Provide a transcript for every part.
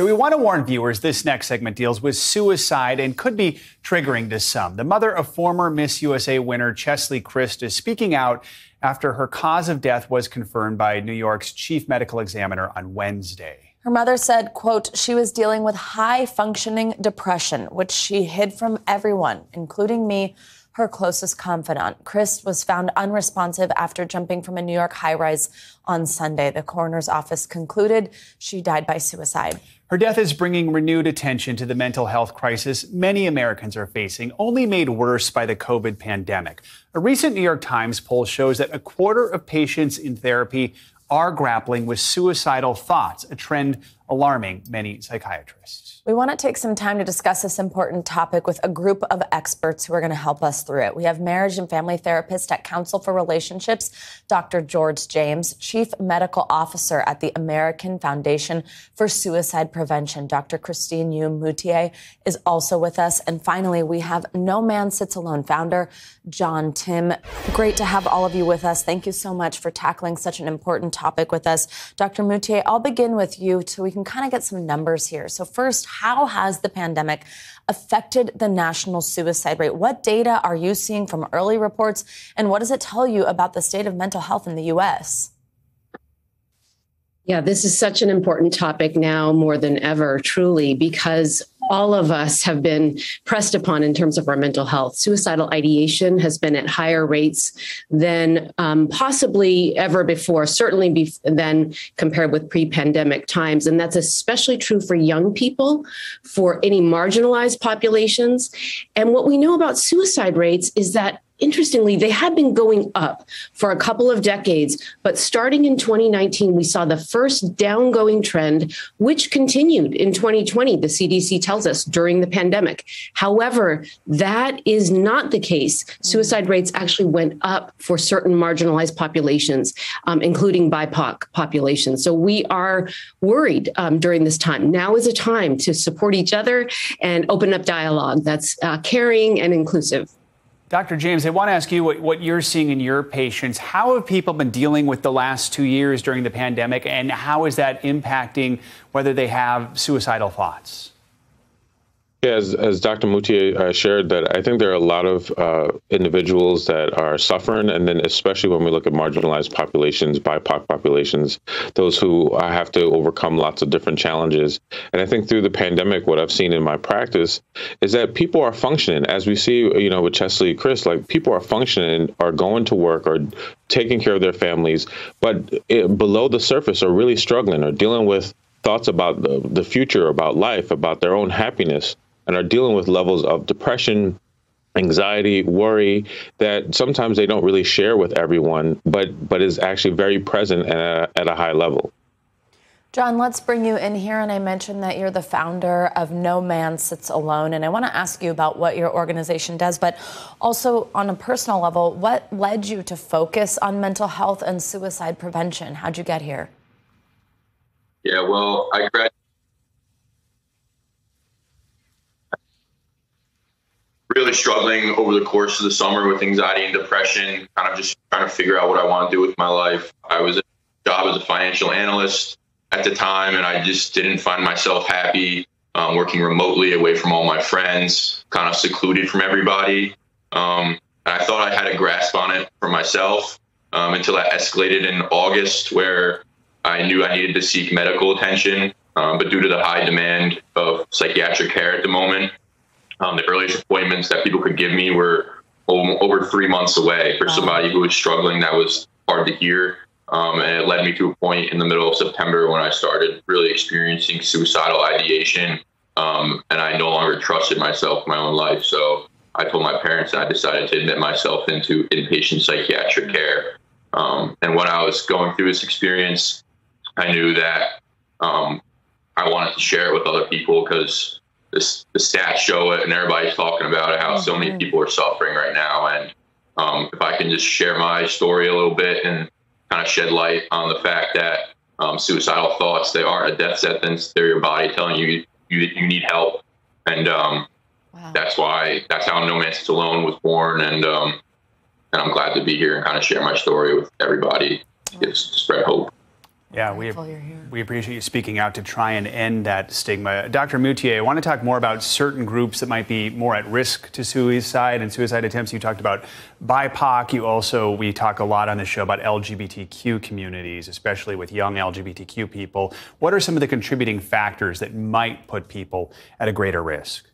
We want to warn viewers this next segment deals with suicide and could be triggering to some. The mother of former Miss USA winner Chesley Christ is speaking out after her cause of death was confirmed by New York's chief medical examiner on Wednesday. Her mother said, quote, she was dealing with high-functioning depression, which she hid from everyone, including me, her closest confidant. Christ was found unresponsive after jumping from a New York high-rise on Sunday. The coroner's office concluded she died by suicide. Her death is bringing renewed attention to the mental health crisis many Americans are facing, only made worse by the COVID pandemic. A recent New York Times poll shows that a quarter of patients in therapy are grappling with suicidal thoughts, a trend alarming many psychiatrists. We want to take some time to discuss this important topic with a group of experts who are going to help us through it. We have marriage and family therapist at Council for Relationships, Dr. George James, Chief Medical Officer at the American Foundation for Suicide Prevention. Dr. Christine Yu-Moutier is also with us. And finally, we have No Man Sits Alone founder, John Tim. Great to have all of you with us. Thank you so much for tackling such an important topic with us. Dr. Moutier, I'll begin with you so we can kind of get some numbers here. So first, how has the pandemic affected the national suicide rate? What data are you seeing from early reports, and what does it tell you about the state of mental health in the U.S.? Yeah, this is such an important topic now more than ever, truly, because all of us have been pressed upon in terms of our mental health. Suicidal ideation has been at higher rates than possibly ever before, certainly than compared with pre-pandemic times. And that's especially true for young people, for any marginalized populations. And what we know about suicide rates is that, interestingly, they had been going up for a couple of decades, but starting in 2019, we saw the first downgoing trend, which continued in 2020, the CDC tells us, during the pandemic. However, that is not the case. Suicide rates actually went up for certain marginalized populations, including BIPOC populations. So we are worried during this time. Now is a time to support each other and open up dialogue that's caring and inclusive. Dr. James, I want to ask you what you're seeing in your patients. How have people been dealing with the last 2 years during the pandemic, and how is that impacting whether they have suicidal thoughts? Yeah, as Dr. Moutier shared, that I think there are a lot of individuals that are suffering, and then especially when we look at marginalized populations, BIPOC populations, those who have to overcome lots of different challenges. And I think through the pandemic, what I've seen in my practice is that people are functioning, as we see, with Chesley Christ, like people are functioning, are going to work, are taking care of their families, but below the surface are really struggling, are dealing with thoughts about the future, about life, about their own happiness, and are dealing with levels of depression, anxiety, worry that sometimes they don't really share with everyone, but is actually very present at a high level. John, let's bring you in here. And I mentioned that you're the founder of No Man Sits Alone. And I want to ask you about what your organization does, but also on a personal level, what led you to focus on mental health and suicide prevention? How'd you get here? Yeah, well, I graduated really struggling over the course of the summer with anxiety and depression, kind of just trying to figure out what I want to do with my life. I was at a job as a financial analyst at the time, and I just didn't find myself happy working remotely away from all my friends, kind of secluded from everybody. And I thought I had a grasp on it for myself until that escalated in August, where I knew I needed to seek medical attention, but due to the high demand of psychiatric care at the moment, the earliest appointments that people could give me were over 3 months away for somebody who was struggling. That was hard to hear. And it led me to a point in the middle of September when I started really experiencing suicidal ideation. And I no longer trusted myself in my own life. So I told my parents and I decided to admit myself into inpatient psychiatric care. And when I was going through this experience, I knew that I wanted to share it with other people because the stats show it and everybody's talking about it, how so many people are suffering right now. And if I can just share my story a little bit and kind of shed light on the fact that suicidal thoughts, they aren't a death sentence. They're your body telling you you need help. And that's how No Man Sits Alone was born. And I'm glad to be here and kind of share my story with everybody to spread hope. Yeah, we appreciate you speaking out to try and end that stigma. Dr. Moutier, I want to talk more about certain groups that might be more at risk to suicide and suicide attempts. You talked about BIPOC. We talk a lot on the show about LGBTQ communities, especially with young LGBTQ people. What are some of the contributing factors that might put people at a greater risk?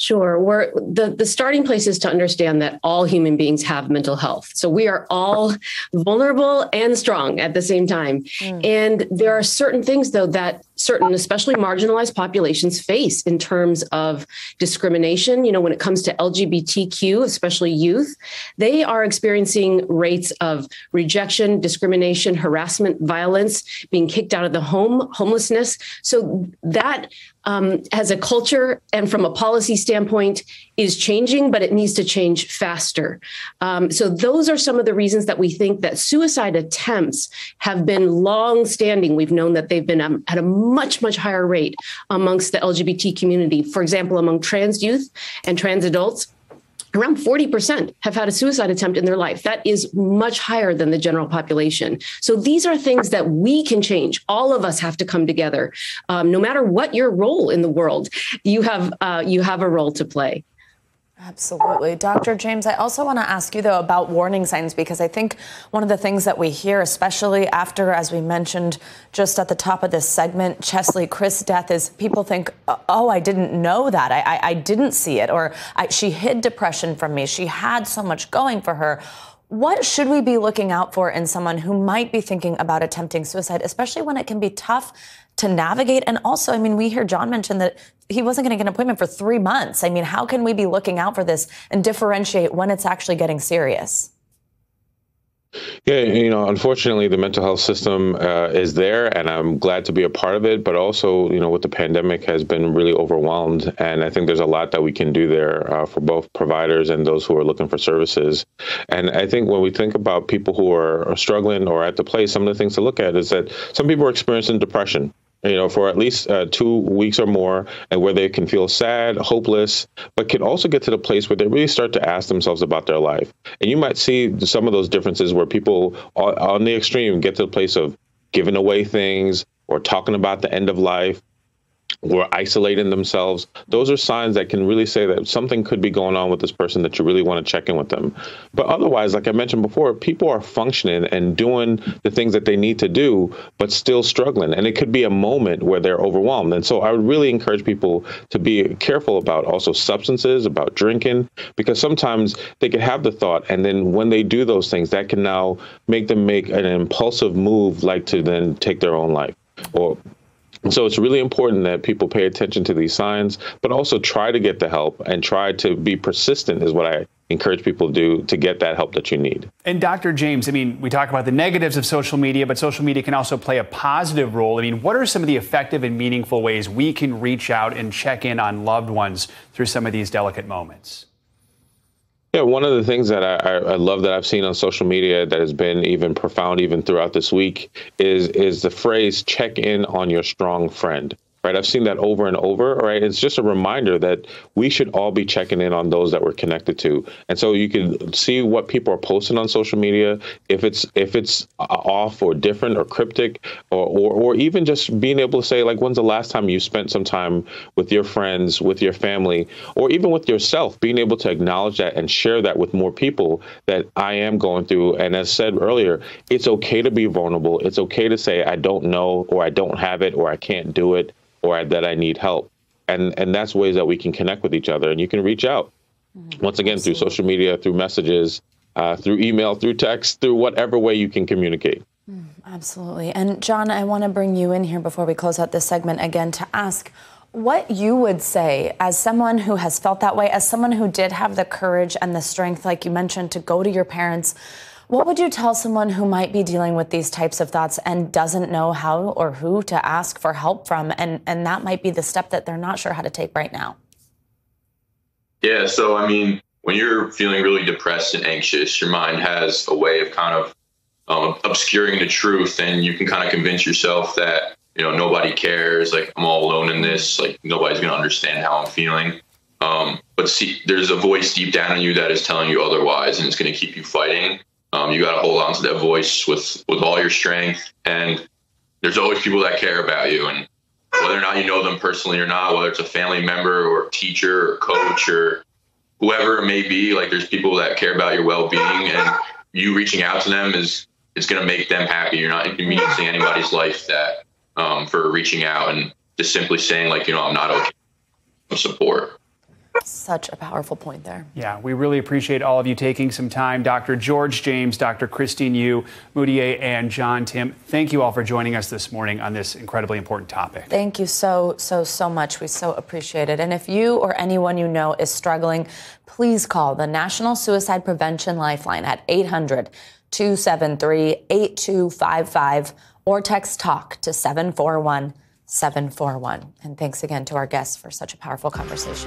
Sure. The starting place is to understand that all human beings have mental health. So we are all vulnerable and strong at the same time. And there are certain things, though, that certain, especially marginalized populations face in terms of discrimination. You know, when it comes to LGBTQ, especially youth, they are experiencing rates of rejection, discrimination, harassment, violence, being kicked out of the home, homelessness. So that as a culture and from a policy standpoint is changing, but it needs to change faster. So those are some of the reasons that we think that suicide attempts have been long-standing. We've known that they've been at a much, much higher rate amongst the LGBT community. For example, among trans youth and trans adults, around 40% have had a suicide attempt in their life. That is much higher than the general population. So these are things that we can change. All of us have to come together. No matter what your role in the world, you have a role to play. Absolutely. Dr. James, I also want to ask you, though, about warning signs, because I think one of the things that we hear, especially after, as we mentioned just at the top of this segment, Chesley Chris' death, is people think, oh, I didn't know that. I didn't see it, or she hid depression from me. She had so much going for her. What should we be looking out for in someone who might be thinking about attempting suicide, especially when it can be tough to navigate? And also, I mean, we hear John mention that he wasn't going to get an appointment for 3 months. I mean, how can we be looking out for this and differentiate when it's actually getting serious? Yeah, you know, unfortunately, the mental health system is there, and I'm glad to be a part of it. But also, you know, with the pandemic has been really overwhelmed. And I think there's a lot that we can do there for both providers and those who are looking for services. And I think when we think about people who are struggling or at the place, some of the things to look at is that some people are experiencing depression, you know, for at least 2 weeks or more, and where they can feel sad, hopeless, but can also get to the place where they really start to ask themselves about their life. And you might see some of those differences where people on the extreme get to the place of giving away things or talking about the end of life or isolating themselves. Those are signs that can really say that something could be going on with this person, that you really want to check in with them. But otherwise, like I mentioned before, people are functioning and doing the things that they need to do, but still struggling. And it could be a moment where they're overwhelmed. And so I would really encourage people to be careful about also substances, about drinking, because sometimes they could have the thought, and then when they do those things, that can now make them make an impulsive move, like to then take their own life. So it's really important that people pay attention to these signs, but also try to get the help and try to be persistent is what I encourage people to do to get that help that you need. And Dr. James, I mean, we talk about the negatives of social media, but social media can also play a positive role. I mean, what are some of the effective and meaningful ways we can reach out and check in on loved ones through some of these delicate moments? Yeah, one of the things that I love that I've seen on social media that has been even profound even throughout this week is the phrase, check in on your strong friend. Right. I've seen that over and over. Right. It's just a reminder that we should all be checking in on those that we're connected to. And so you can see what people are posting on social media, if it's off or different or cryptic, or even just being able to say, like, when's the last time you spent some time with your friends, with your family, or even with yourself, being able to acknowledge that and share that with more people, that I am going through. And as said earlier, it's okay to be vulnerable. It's okay to say, I don't know, or I don't have it, or I can't do it, or that I need help. And that's ways that we can connect with each other. And you can reach out, once again, through social media, through messages, through email, through text, through whatever way you can communicate. Absolutely. And John, I want to bring you in here before we close out this segment again to ask what you would say as someone who has felt that way, as someone who did have the courage and the strength, like you mentioned, to go to your parents. What would you tell someone who might be dealing with these types of thoughts and doesn't know how or who to ask for help from? And that might be the step that they're not sure how to take right now. Yeah. So, I mean, when you're feeling really depressed and anxious, your mind has a way of kind of obscuring the truth, and you can kind of convince yourself that, you know, nobody cares. Like, I'm all alone in this. Like, nobody's going to understand how I'm feeling. But see, there's a voice deep down in you that is telling you otherwise, and it's going to keep you fighting. You got to hold on to that voice with all your strength. And there's always people that care about you. And whether or not you know them personally or not, whether it's a family member or a teacher or coach or whoever it may be, like there's people that care about your well-being, and you reaching out to them is going to make them happy. You're not inconveniencing anybody's life that for reaching out and just simply saying like, I'm not okay. Support. Such a powerful point there. Yeah, we really appreciate all of you taking some time. Dr. George James, Dr. Christine Yu, Moutier, and John Tim, thank you all for joining us this morning on this incredibly important topic. Thank you so much. We so appreciate it. And if you or anyone you know is struggling, please call the National Suicide Prevention Lifeline at 800-273-8255 or text TALK to 741-741. And thanks again to our guests for such a powerful conversation.